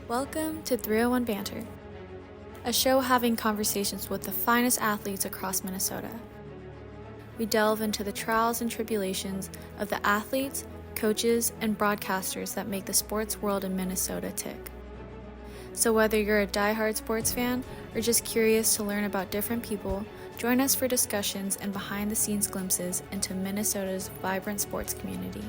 Welcome to 301 Banter, a show having conversations with the finest athletes across Minnesota. We delve into the trials and tribulations of the athletes, coaches, and broadcasters that make the sports world in Minnesota tick. So whether you're a diehard sports fan or just curious to learn about different people, join us for discussions and behind-the-scenes glimpses into Minnesota's vibrant sports community.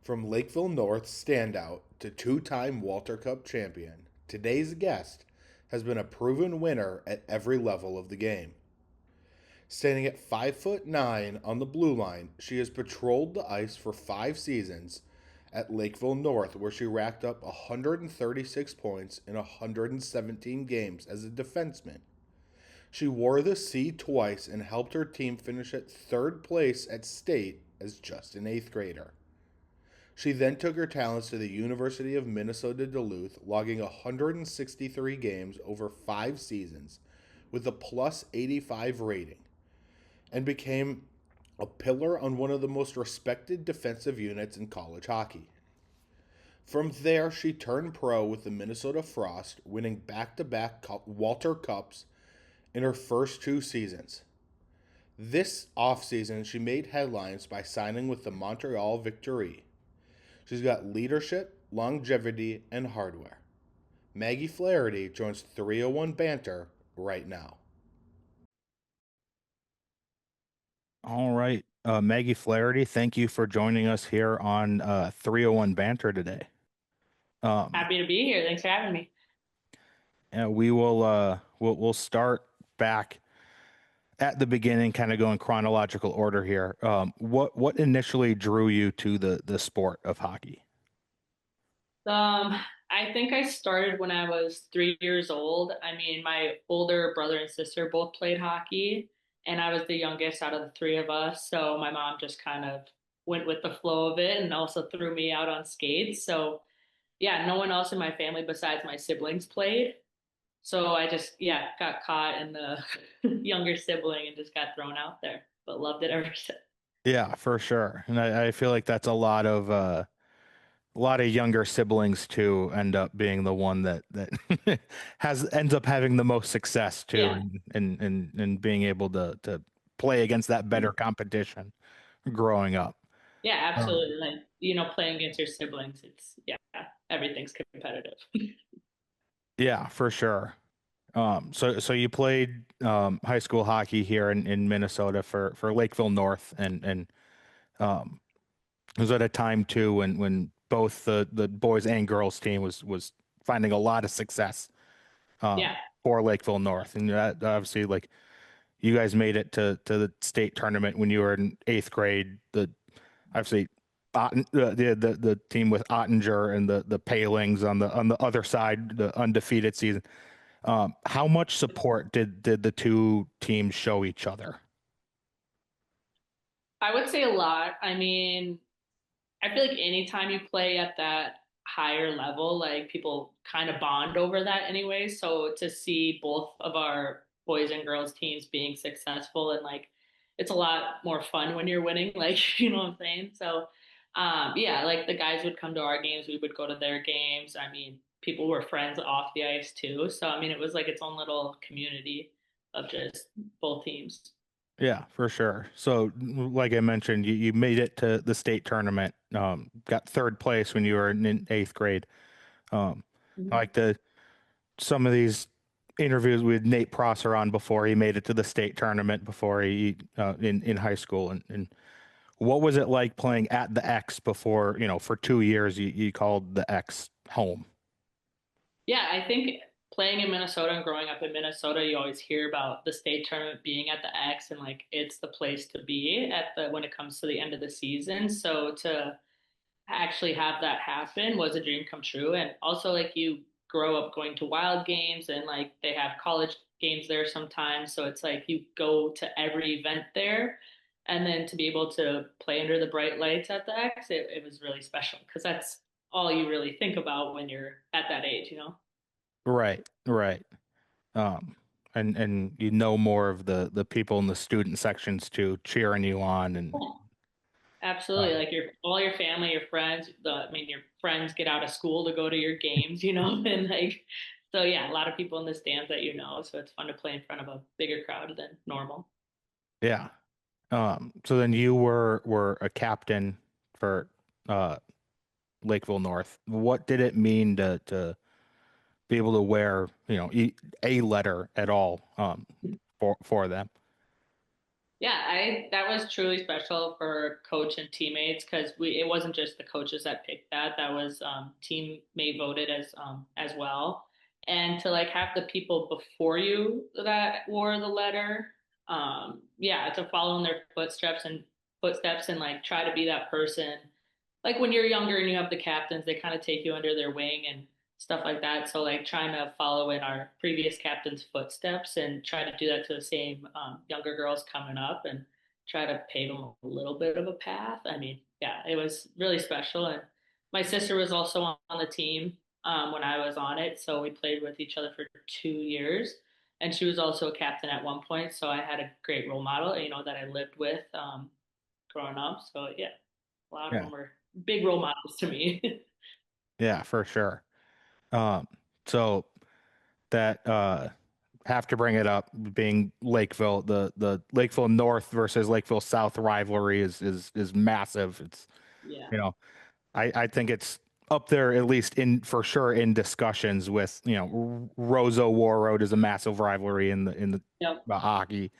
From Lakeville North standout to two-time Walter Cup champion, today's guest has been a proven winner at every level of the game. Standing at 5'9" on the blue line, she has patrolled the ice for 5 seasons at Lakeville North, where she racked up 136 points in 117 games as a defenseman. She wore the C twice and helped her team finish at 3rd place at state as just an 8th grader. She then took her talents to the University of Minnesota Duluth, logging 163 games over 5 seasons with a plus 85 rating, and became a pillar on one of the most respected defensive units in college hockey. From there, she turned pro with the Minnesota Frost, winning back-to-back Walter Cups in her first 2 seasons. This offseason, she made headlines by signing with the Montreal Victory. She's got leadership, longevity, and hardware. Maggie Flaherty joins 301 Banter right now. All right. Maggie Flaherty, thank you for joining us here on 301 Banter today. Happy to be here. Thanks for having me. And we'll start back at the beginning, kind of go in chronological order here. What initially drew you to the sport of hockey? I think I started when I was 3 years old. I mean, my older brother and sister both played hockey, and I was the youngest out of the 3 of us. So my mom just kind of went with the flow of it and also threw me out on skates. So yeah, no one else in my family besides my siblings played. So I just, yeah, got caught in the younger sibling and just got thrown out there, but loved it ever since. Yeah, for sure. And I feel like that's a lot of younger siblings too end up being the one that ends up having the most success too, Yeah. and being able to play against that better competition growing up. Yeah, absolutely. Like, playing against your siblings, yeah, everything's competitive. Yeah, for sure. So you played high school hockey here in Minnesota for Lakeville North, and it was at a time too when both the boys and girls team was finding a lot of success Yeah. for Lakeville North, and that obviously, like, you guys made it to the state tournament when you were in 8th grade. Obviously the team with Ottinger and the Palings on the other side, the undefeated season. How much support did the two teams show each other? I would say a lot. I mean, I feel like anytime you play at that higher level, like people kind of bond over that anyway. So to see both of our boys and girls teams being successful, and like it's a lot more fun when you're winning, like you know what I'm saying? So yeah, like the guys would come to our games, we would go to their games. I mean, people were friends off the ice too. So I mean, it was like its own little community of just both teams. Yeah, for sure. So, like I mentioned, you made it to the state tournament. Got 3rd place when you were in 8th grade. I like some of these interviews with Nate Prosser on before he made it to the state tournament before he in high school, and what was it like playing at the X before, for 2 years you called the X home? Yeah, I think playing in Minnesota and growing up in Minnesota, you always hear about the state tournament being at the X, and like it's the place to be at the when it comes to the end of the season. So to actually have that happen was a dream come true. And also, like, you grow up going to Wild games, and like they have college games there sometimes. So it's like you go to every event there. And then to be able to play under the bright lights at the X, it was really special because that's all you really think about when you're at that age. Right, right. Um, and more of the people in the student sections too cheering you on, and Absolutely. Like all your family, your friends, I mean, your friends get out of school to go to your games, and like, so yeah, a lot of people in the stands that so it's fun to play in front of a bigger crowd than normal. Yeah. So then you were a captain for uh Lakeville North. What did it mean to be able to wear, a letter at all for them? Yeah, I that was truly special for coach and teammates because we it wasn't just the coaches that picked that. That was teammate voted as well. And to like have the people before you that wore the letter, yeah, to follow in their footsteps and like try to be that person. Like when you're younger and you have the captains, they kind of take you under their wing and stuff like that. So like trying to follow in our previous captain's footsteps and try to do that to the same younger girls coming up and try to pave them a little bit of a path. I mean, yeah, it was really special. And my sister was also on the team when I was on it, so we played with each other for 2 years. And she was also a captain at one point, so I had a great role model, that I lived with growing up. So yeah, a lot of Yeah. them were big role models to me. Yeah, for sure. Um, so that have to bring it up being Lakeville, the Lakeville North versus Lakeville South rivalry is massive. It's, Yeah. you know, I think it's up there at least in for sure in discussions with, Roseau War Road is a massive rivalry in the Yep. hockey.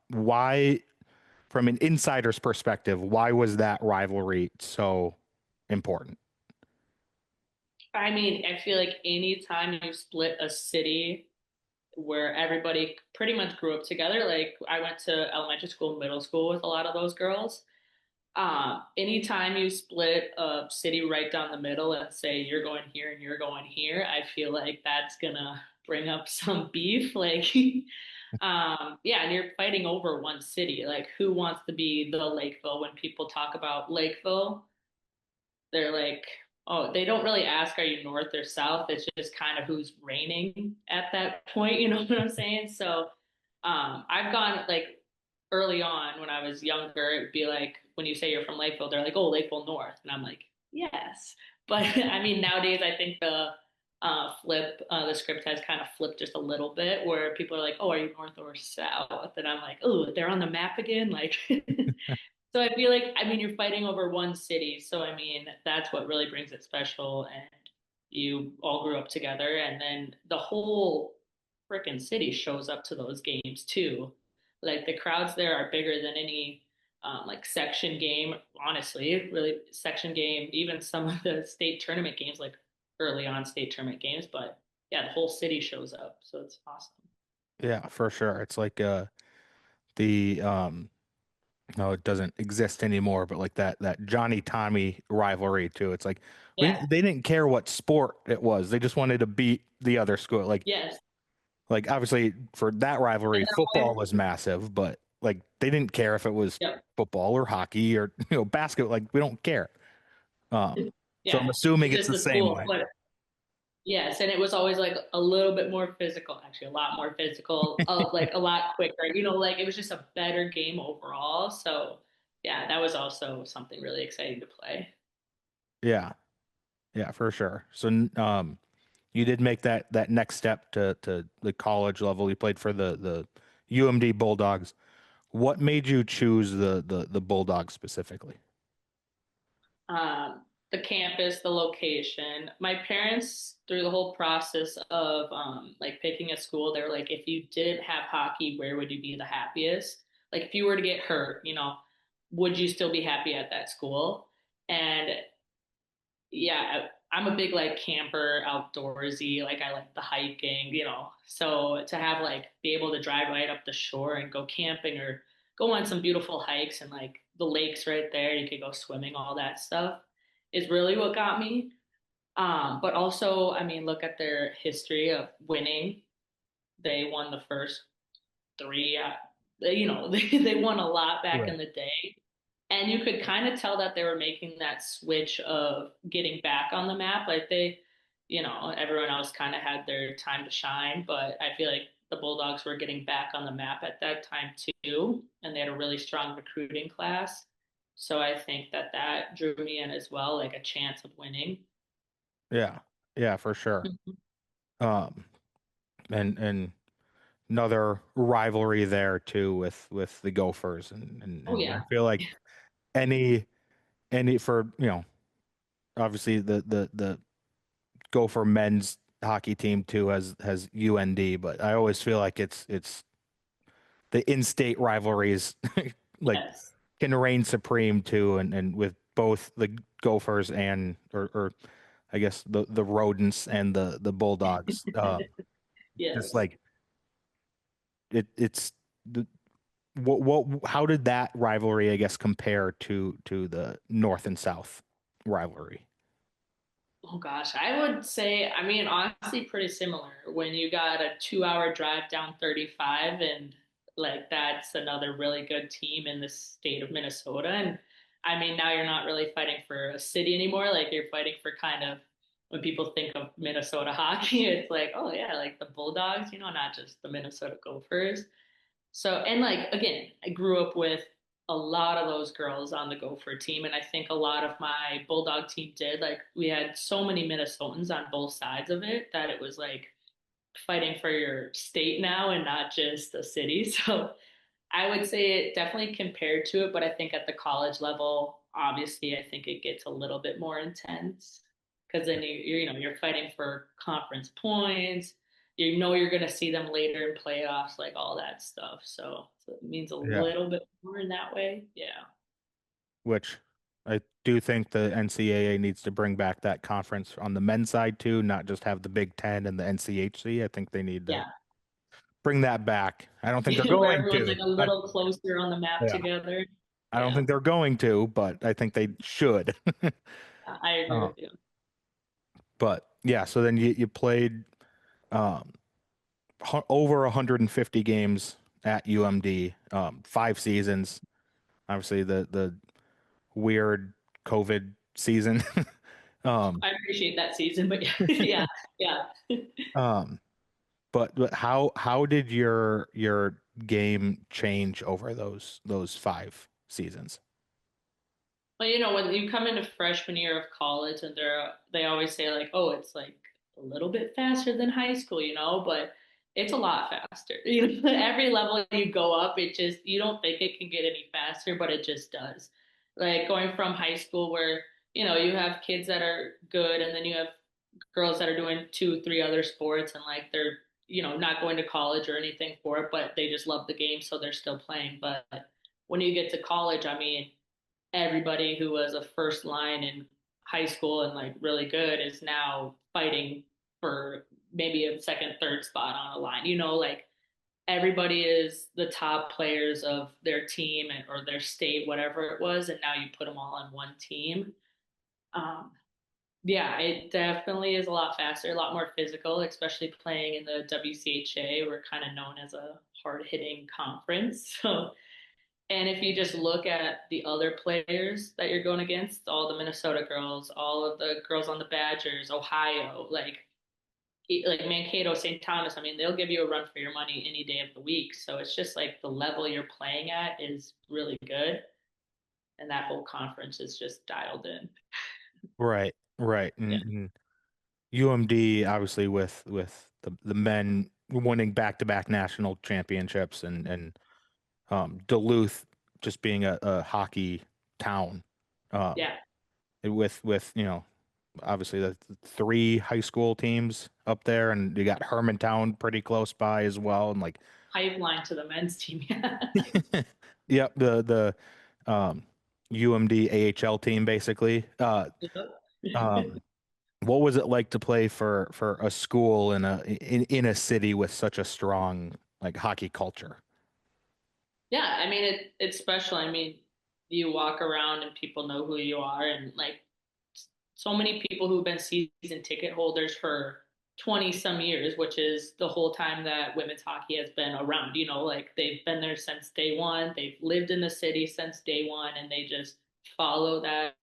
Why, from an insider's perspective, why was that rivalry so important? I mean, I feel like anytime you split a city where everybody pretty much grew up together, like I went to elementary school, middle school with a lot of those girls. Anytime you split a city right down the middle and say you're going here and you're going here, I feel like that's gonna bring up some beef. Like, yeah, and you're fighting over one city. Like, who wants to be the Lakeville when people talk about Lakeville? They're like, oh, they don't really ask, are you north or south? It's just kind of who's reigning at that point. You know what I'm saying? So I've gone like early on when I was younger, it'd be like, when you say you're from Lakeville, they're like, oh, Lakeville North. And I'm like, yes. But I mean, nowadays, I think the script has kind of flipped just a little bit where people are like, oh, are you north or south? And I'm like, oh, they're on the map again. Like, so I feel like, I mean, you're fighting over one city. So, I mean, that's what really brings it special. And you all grew up together. And then the whole freaking city shows up to those games too. Like the crowds there are bigger than any like section game, honestly, really section game, even some of the state tournament games, like early on state tournament games. But yeah, the whole city shows up. So it's awesome. Yeah, for sure. It's like the no, it doesn't exist anymore, but like that Johnny Tommy rivalry too. It's like Yeah. they didn't care what sport it was. They just wanted to beat the other school. Yes. Like obviously for that rivalry, And football always, was massive, but like they didn't care if it was yeah. football or hockey or basketball. Like we don't care. So I'm Yeah. assuming It's it's just the the same school. way. But yes, and it was always like a little bit more physical, actually, a lot more physical, like a lot quicker. Like it was just a better game overall. So, yeah, that was also something really exciting to play. Yeah, yeah, for sure. So you did make that next step to the college level. You played for the UMD Bulldogs. What made you choose the Bulldogs specifically? The campus, the location. My parents, through the whole process of like picking a school, they were like, if you didn't have hockey, where would you be the happiest? Like, if you were to get hurt, would you still be happy at that school? And yeah, I'm a big like camper, outdoorsy. Like I like the hiking. So to have like be able to drive right up the shore and go camping or go on some beautiful hikes and like the lakes right there, you could go swimming, all that stuff is really what got me. But also, I mean, look at their history of winning. They won the first three. They won a lot back Right. in the day. And you could kind of tell that they were making that switch of getting back on the map. Like everyone else kind of had their time to shine, but I feel like the Bulldogs were getting back on the map at that time too. And they had a really strong recruiting class. So I think that that drew me in as well, like a chance of winning. Yeah. Yeah, for sure. Um, and another rivalry there too with the Gophers, Oh and I yeah. feel like any for obviously the Gopher men's hockey team too has UND, but I always feel like it's the in-state rivalries like Yes. can reign supreme too, and with both the Gophers and or I guess the Rodents and the Bulldogs. Just Yes. like it's the what how did that rivalry I guess compare to the North and South rivalry? Oh gosh, I would say, I mean, honestly, pretty similar. When you got a 2 hour drive down 35, and like that's another really good team in the state of Minnesota. And I mean, now you're not really fighting for a city anymore. Like you're fighting for kind of when people think of Minnesota hockey, it's like, oh yeah, like the Bulldogs, not just the Minnesota Gophers. So, and like, again, I grew up with a lot of those girls on the Gopher team. And I think a lot of my Bulldog team did. Like, we had so many Minnesotans on both sides of it that it was like fighting for your state now and not just a city. So, I would say it definitely compared to it. But I think at the college level, obviously, I think it gets a little bit more intense because then you're fighting for conference points. You're going to see them later in playoffs, like all that stuff. So it means a Yeah. little bit more in that way. Yeah. Which I do think the NCAA needs to bring back that conference on the men's side too, not just have the Big Ten and the NCHC. I think they need to Yeah. bring that back. I don't think they're Where going everyone's to. like a little closer on the map Yeah, together. I don't Yeah. think they're going to, but I think they should. I agree Uh, with you. but yeah, so then you played um, over 150 games at UMD, 5 seasons. Obviously, the weird COVID season. um, I appreciate that season, but yeah, yeah, yeah. um, but how did your game change over those 5 seasons? Well, when you come into freshman year of college and they always say like, oh, it's like a little bit faster than high school, but it's a lot faster. Every level you go up, it just you don't think it can get any faster, but it just does. Like going from high school where, you have kids that are good and then you have girls that are doing two, three other sports and like they're, not going to college or anything for it, but they just love the game, so they're still playing. But when you get to college, I mean, everybody who was a first line in high school and like really good is now fighting for maybe a second, third spot on a line. Like everybody is the top players of their team or their state, whatever it was, and now you put them all on one team. Um, yeah, it definitely is a lot faster, a lot more physical, especially playing in the WCHA. We're kind of known as a hard hitting conference. So and if you just look at the other players that you're going against, all the Minnesota girls, all of the girls on the Badgers, Ohio, like Mankato, St. Thomas, I mean, they'll give you a run for your money any day of the week. So it's just like the level you're playing at is really good. And that whole conference is just dialed in. Right, right. Yeah. And UMD obviously with the men winning back-to-back national championships and Duluth just being a hockey town. Um, Yeah. with obviously the 3 high school teams up there, and you got Hermantown pretty close by as well, and like Pipeline to the men's team. Yeah. yep, the UMD AHL team basically. Um, what was it like to play for a school in a city with such a strong like hockey culture? Yeah, I mean it's special. I mean, you walk around and people know who you are, and like so many people who've been season ticket holders for 20 some years, which is the whole time that women's hockey has been around. Like they've been there since day one. They've lived in the city since day one, and they just follow that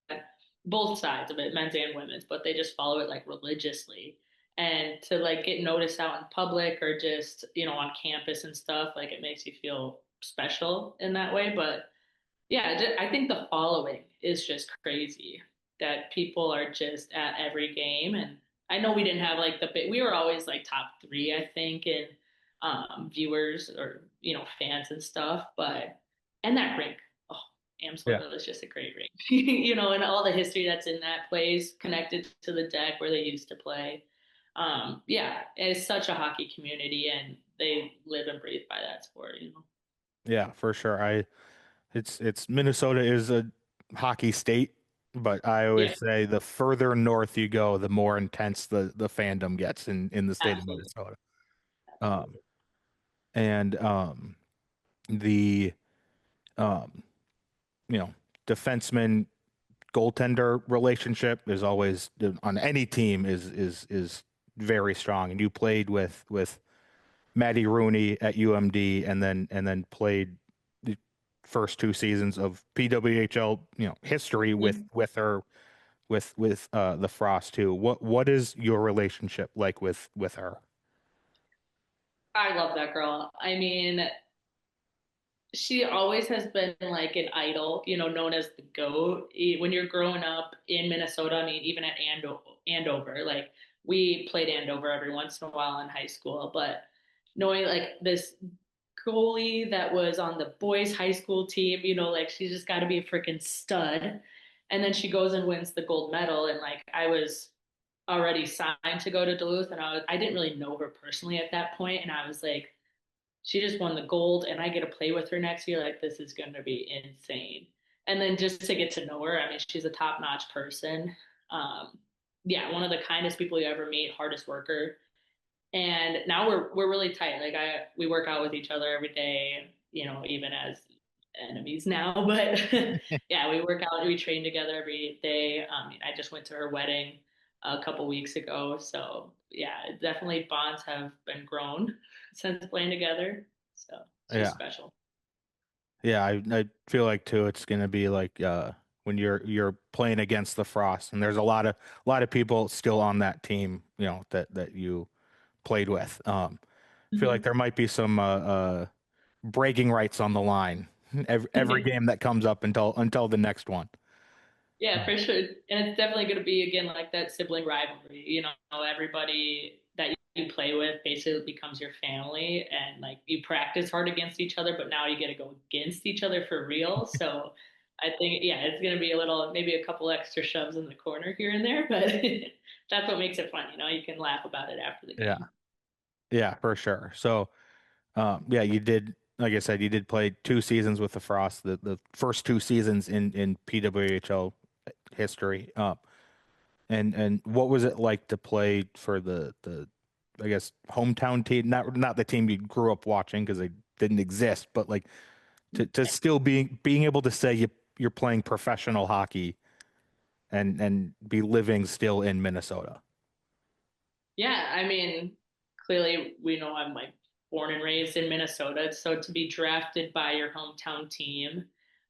both sides of it, men's and women's, but they just follow it like religiously. And to like get noticed out in public or just, on campus and stuff, like it makes you feel special in that way. But Yeah, I think the following is just crazy that people are just at every game. And I know we didn't have like the big, we were always like top three, I think, in viewers or, fans and stuff. But, and that rink, oh, Yeah. Amsoil is just a great rink, and all the history that's in that place connected to the deck where they used to play. Yeah, it's such a hockey community and they live and breathe by that sport. Yeah, for sure. It's Minnesota is a hockey state, but I Yeah, always say the further north you go, the more intense the fandom gets in the state of absolutely. Minnesota. Um, Absolutely. and the um, you know, defenseman goaltender relationship is always on any team is very strong. And you played with Maddie Rooney at UMD, and then played the first two seasons of PWHL, history with her with the Frost too. What is your relationship like with her? I love that girl. I mean, she always has been like an idol, known as the GOAT. When you're growing up in Minnesota, I mean, even at Andover, like we played Andover every once in a while in high school, but knowing like this goalie that was on the boys' high school team, like she's just got to be a freaking stud. And then she goes and wins the gold medal. And like I was already signed to go to Duluth, and I didn't really know her personally at that point, and I was like, she just won the gold and I get to play with her next year. Like, this is going to be insane. And then just to get to know her, I mean, she's a top notch person. Um, yeah, one of the kindest people you ever meet, hardest worker. And now we're really tight. Like we work out with each other every day, even as enemies now. But yeah, we work out, we train together every day. I just went to her wedding a couple weeks ago. So yeah, definitely bonds have been grown since playing together. So she's Yeah. special. Yeah, I feel like too it's gonna be like when you're playing against the Frost, and there's a lot of people still on that team, that you played with. I feel like Mhm. there might be some bragging rights on the line every game that comes up until the next one. Yeah, for sure. And it's definitely going to be again like that sibling rivalry. Everybody that you play with basically becomes your family, and like you practice hard against each other, but now you get to go against each other for real. So I think, yeah, it's going to be a little, maybe a couple extra shoves in the corner here and there, but that's what makes it fun. You can laugh about it after the Yeah, game. yeah, for sure. So, yeah, you did, like I said, you did play two seasons with the Frost, the first two seasons in PWHL history. And what was it like to play for the I guess hometown team, not the team you grew up watching because they didn't exist, but like to still being able to say you're playing professional hockey and be living still in Minnesota. Yeah, I mean, clearly we know I'm like born and raised in Minnesota, so to be drafted by your hometown team,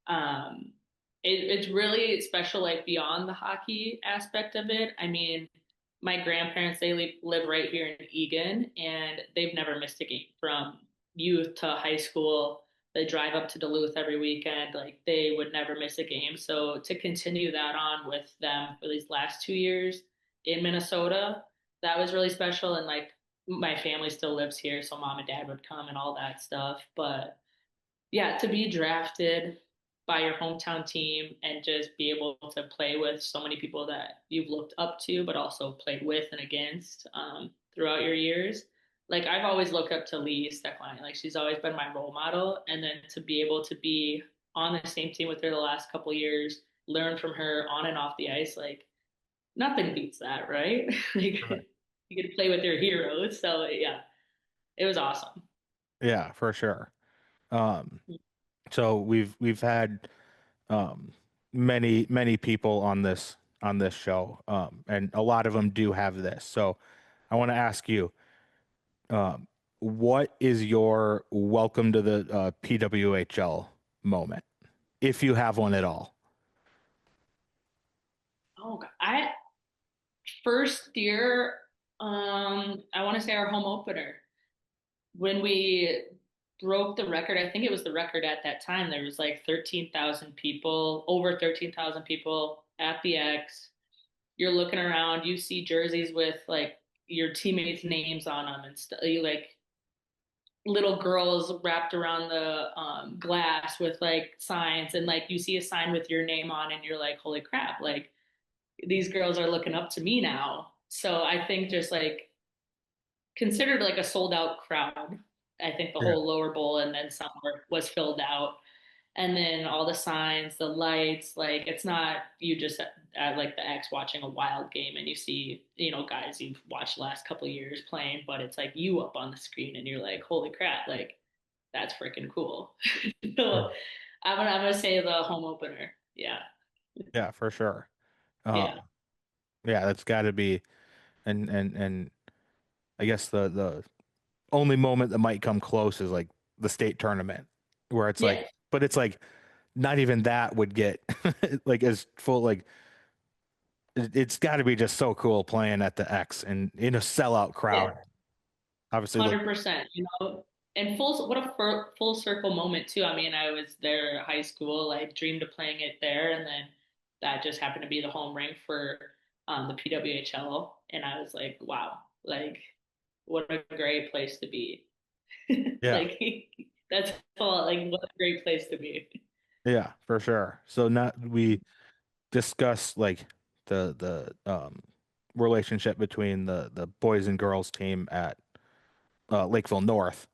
um, it's really special. Like beyond the hockey aspect of it, I mean, my grandparents they live right here in Egan, and they've never missed a game from youth to high school. They drive up to Duluth every weekend. Like they would never miss a game. So to continue that on with them for these last 2 years in Minnesota, that was really special. And like my family still lives here, so mom and dad would come and all that stuff. But yeah, to be drafted by your hometown team and just be able to play with so many people that you've looked up to, but also played with and against throughout your years. Like I've always looked up to Lee Stephanie. Like she's always been my role model. And then to be able to be on the same team with her the last couple years, learn from her on and off the ice, like nothing beats that, right? Right. Like you get to play with your heroes. So yeah, it was awesome. Yeah, for sure. Um, so we've had um, many people on this show, and a lot of them do have this. So I want to ask you, um, what is your welcome to the PWHL moment, if you have one at all? Oh, God. I first year, I want to say our home opener when we broke the record. I think it was the record at that time. There was like 13,000 people, over 13,000 people at the X. You're looking around, you see jerseys with like your teammates' names on them and stuff. You like little girls wrapped around the glass with like signs, and like you see a sign with your name on, and you're like, holy crap! Like these girls are looking up to me now. So I think just like considered like a sold out crowd. I think the Yeah. whole lower bowl and then some was filled out. And then all the signs, the lights, like it's not you just at like the X watching a Wild game and you see, guys you've watched the last couple of years playing, but it's like you up on the screen and you're like, holy crap, like that's freaking cool. Yeah. So I'm gonna say the home opener. Yeah. Yeah, for sure. Uh, Yeah. yeah, that's got to be, and I guess the only moment that might come close is like the state tournament, where it's like, Yeah. but it's like not even that would get like as full. Like it's got to be just so cool playing at the X and in a sellout crowd. Yeah. Obviously, like 100%, and what a full circle moment too. I mean, I was there high school, I dreamed of playing it there, and then that just happened to be the home rink for the PWHL, and I was like, wow, like what a great place to be. yeah, Like that's all. Like what a great place to be. yeah, for sure. So not we discuss like the relationship between the boys and girls team at Lakeville North.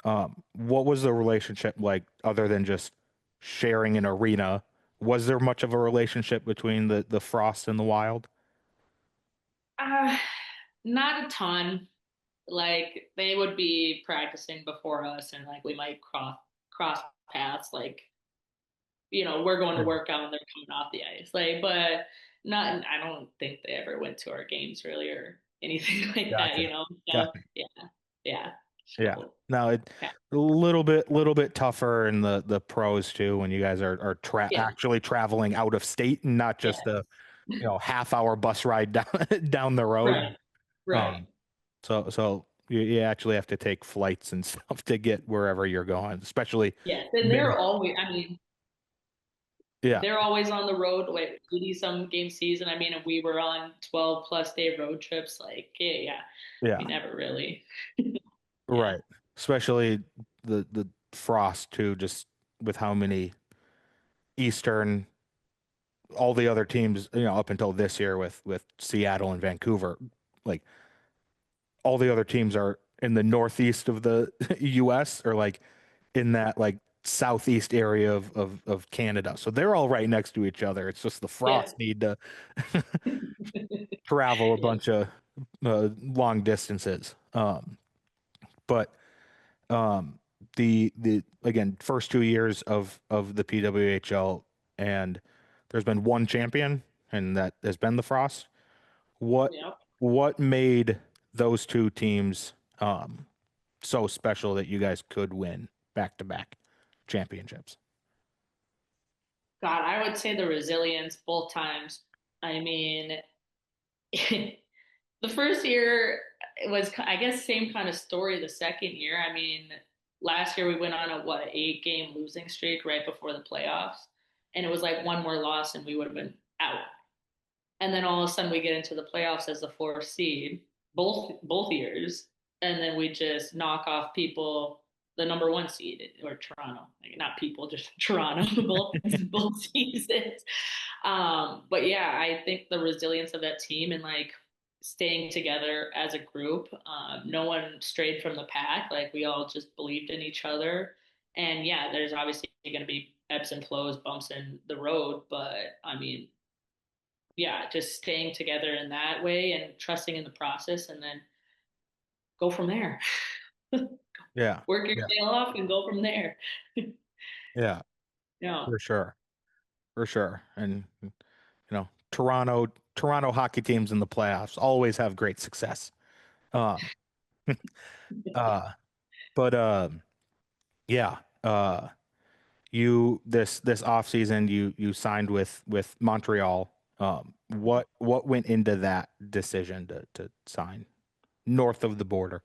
What was the relationship like other than just sharing an arena? Was there much of a relationship between the Frost and the Wild? Uh, Not a ton. Like they would be practicing before us, and like we might cross paths. Like we're going to Yeah. work out and they're coming off the ice. Like, but not. I don't think they ever went to our games really or anything like that. Gotcha. So Gotcha. yeah, yeah. Yeah. So Now it yeah, a little bit tougher in the pros too when you guys are yeah, actually traveling out of state and not yeah. just a half-hour bus ride down down the road. Right, right. Um, so you actually have to take flights and stuff to get wherever you're going, especially Yes, and mid. they're always. I mean, Yeah, they're always on the road. Like 80 some game season. I mean, if we were on 12+ day road trips, like yeah, yeah, we never really. Yeah, right. Especially the Frost too, just with how many Eastern, all the other teams, up until this year with Seattle and Vancouver, like all the other teams are in the northeast of the US or like in that like southeast area of Canada. So they're all right next to each other. It's just the yeah, Frost need to travel a yeah. bunch of long distances. But um, the again first 2 years of the PWHL, and there's been one champion, and that has been the Frost. What Yep. what made those two teams so special that you guys could win back to back championships? God, I would say the resilience both times. I mean, the first year was, I guess, same kind of story. The second year, I mean, last year we went on a 8 game losing streak right before the playoffs, and it was like one more loss and we would have been out. And then all of a sudden we get into the playoffs as the fourth seed, both years, and then we just knock off people, the number one seed or Toronto, like not people, just Toronto, both seasons. But yeah, I think the resilience of that team and like staying together as a group, no one strayed from the pack. Like we all just believed in each other. And yeah, there's obviously going to be ebbs and flows, bumps in the road, but I mean, yeah, just staying together in that way and trusting in the process, and then go from there. Yeah, Work your yeah, tail off and go from there. yeah, No. for sure, for sure. And Toronto hockey teams in the playoffs always have great success. Um, uh, but yeah, you this off season you signed with Montreal. What went into that decision to sign north of the border?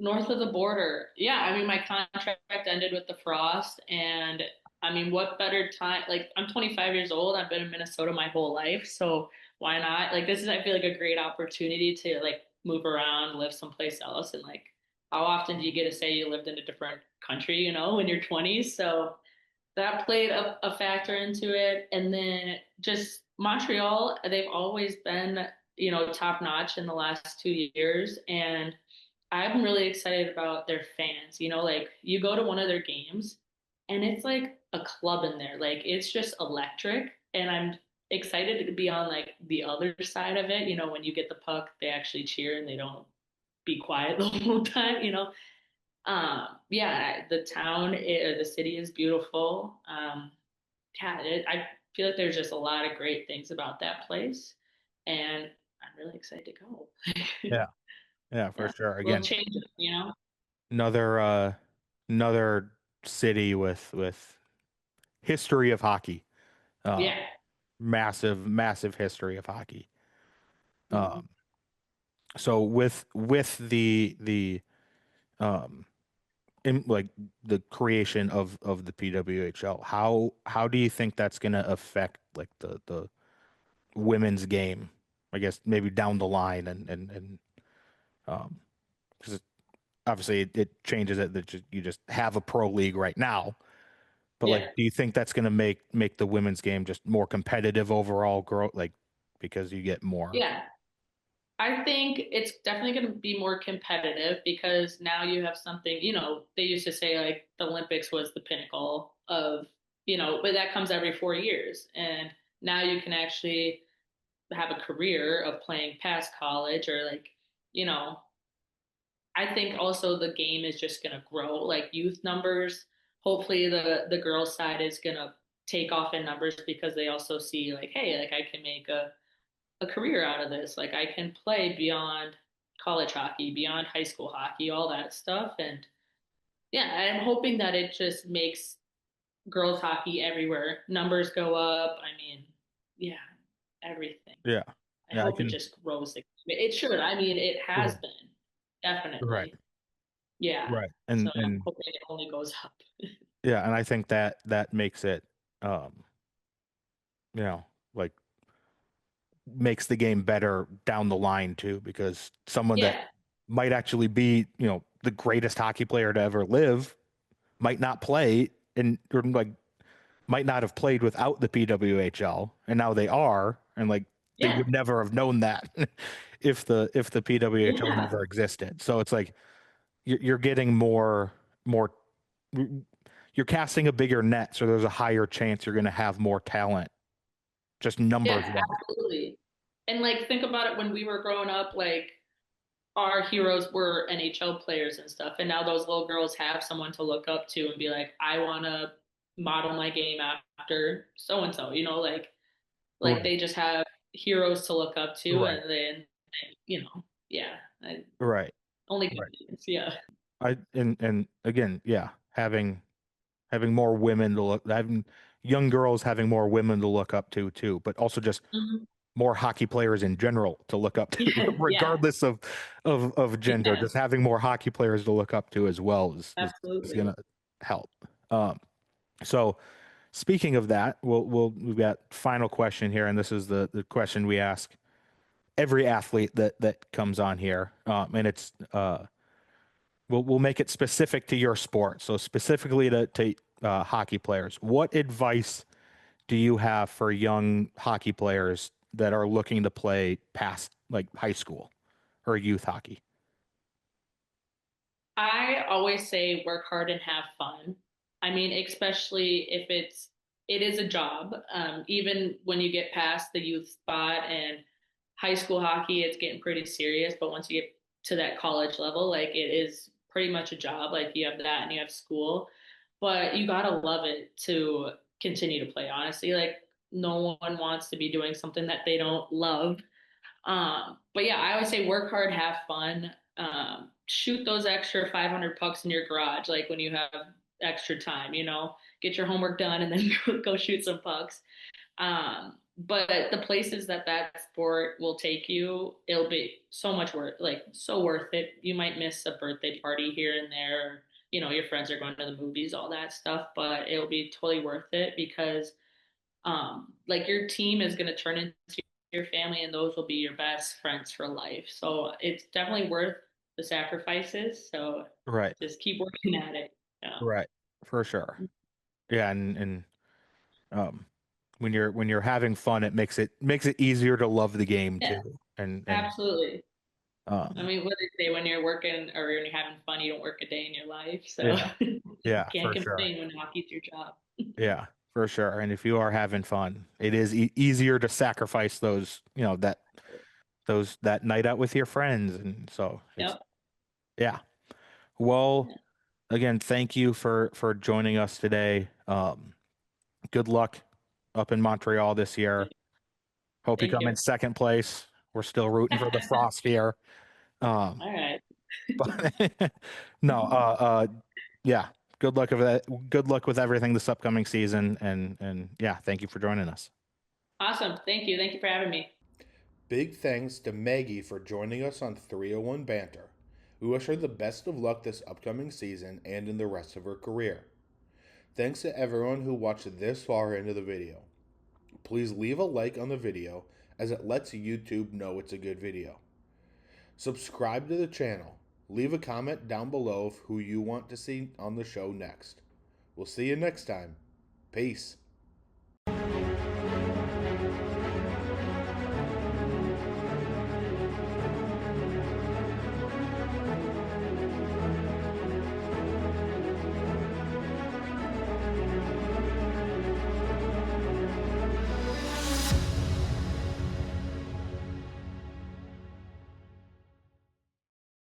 North of the border. Yeah, I mean, my contract ended with the Frost, and I mean, what better time? Like, I'm 25 years old. I've been in Minnesota my whole life, so why not? Like, this is, I feel like, a great opportunity to like move around, live someplace else, and like, how often do you get to say you lived in a different country, when you're 20s? So that played a factor into it. And then just Montreal, they've always been, top notch in the last 2 years. And I'm really excited about their fans. Like you go to one of their games and it's like a club in there. Like it's just electric. And I'm excited to be on like the other side of it. When you get the puck, they actually cheer and they don't be quiet the whole time. Yeah, the town, the city is beautiful. Yeah, I feel like there's just a lot of great things about that place, and I'm really excited to go. Yeah, yeah, for Yeah, sure. we'll Again, change it. another another city with history of hockey. Yeah. Massive history of hockey. Mhm. Um, so with the um in like the creation of the PWHL, how do you think that's going to affect like the women's game? I guess maybe down the line and um because obviously it changes it that you just have a pro league right now. But like, Yeah. do you think that's going to make the women's game just more competitive overall, grow like because you get more? Yeah. I think it's definitely going to be more competitive because now you have something, they used to say like the Olympics was the pinnacle of, but that comes every 4 years. And now you can actually have a career of playing past college or like, you know, I think also the game is just going to grow like youth numbers. Hopefully the girls side is going to take off in numbers because they also see like, hey, like I can make a career out of this. Like I can play beyond college hockey, beyond high school hockey, all that stuff. And yeah, I'm hoping that it just makes girls hockey everywhere. Numbers go up. I mean, yeah, everything. Yeah. I Yeah, I hope it can. just grows. It should. I mean, it has Right. been Right. definitely. Yeah. Right. So I'm And hoping it only goes up. yeah, and I think that makes it um you know, like makes the game better down the line too, because someone that Yeah. might actually be, the greatest hockey player to ever live might not play and or like might not have played without the PWHL, and now they are, and like they Yeah. would never have known that if the PWHL Yeah. never existed. So it's like you're getting more you're casting a bigger net, so there's a higher chance you're going to have more talent, just numbers Yeah, wise. absolutely. And like think about it when we were growing up, like our heroes were NHL players and stuff. And now those little girls have someone to look up to and be like, I want to model my game after so and so, like Right, they just have heroes to look up to. right, And then, yeah, right, only good right. things. Yeah. And again, yeah, having more women to look, having young girls having more women to look up to too, but also just Mhm. more hockey players in general to look up to, Yeah. Yeah. regardless of gender. Yeah. Just having more hockey players to look up to as well is Absolutely. gonna help. Um, so speaking of that, we've got final question here, and this is the question we ask every athlete that comes on here, and it's we'll make it specific to your sport. So specifically to hockey players, what advice do you have for young hockey players that are looking to play past like high school or youth hockey? I always say work hard and have fun. I mean, especially if it is a job. Even when you get past the youth spot and high school hockey, it's getting pretty serious. But once you get to that college level, like it is pretty much a job. Like you have that and you have school, but you gotta love it to continue to play. Honestly, like no one wants to be doing something that they don't love. But yeah, I always say work hard, have fun. Shoot those extra 500 pucks in your garage, like when you have extra time, get your homework done and then go shoot some pucks. But the places that sport will take you, it'll be so much worth, like so worth it. You might miss a birthday party here and there, your friends are going to the movies, all that stuff, but it'll be totally worth it because like your team is going to turn into your family and those will be your best friends for life. So it's definitely worth the sacrifices. So Right. just keep working at it. Yeah. Right. For sure. Yeah, and um when you're having fun, it makes it easier to love the game Yeah, too. And absolutely. I um mean, what they say, when you're working or when you're having fun, you don't work a day in your life. So yeah, you yeah, can't for sure. complain when hockey's your job. Yeah, for sure. And if you are having fun, it is easier to sacrifice those, that night out with your friends. And so it's, Yep. yeah. Well, again, thank you for joining us today. Good luck up in Montreal this year. Hope you Thank come you. in second place. We're still rooting for the Frost here. Um, All right. but no, yeah. Good luck with that. Good luck with everything this upcoming season. And yeah, thank you for joining us. Awesome. Thank you. Thank you for having me. Big thanks to Maggie for joining us on 301 Banter. We wish her the best of luck this upcoming season and in the rest of her career. Thanks to everyone who watched this far into the video. Please leave a like on the video as it lets YouTube know it's a good video. Subscribe to the channel. Leave a comment down below of who you want to see on the show next. We'll see you next time. Peace.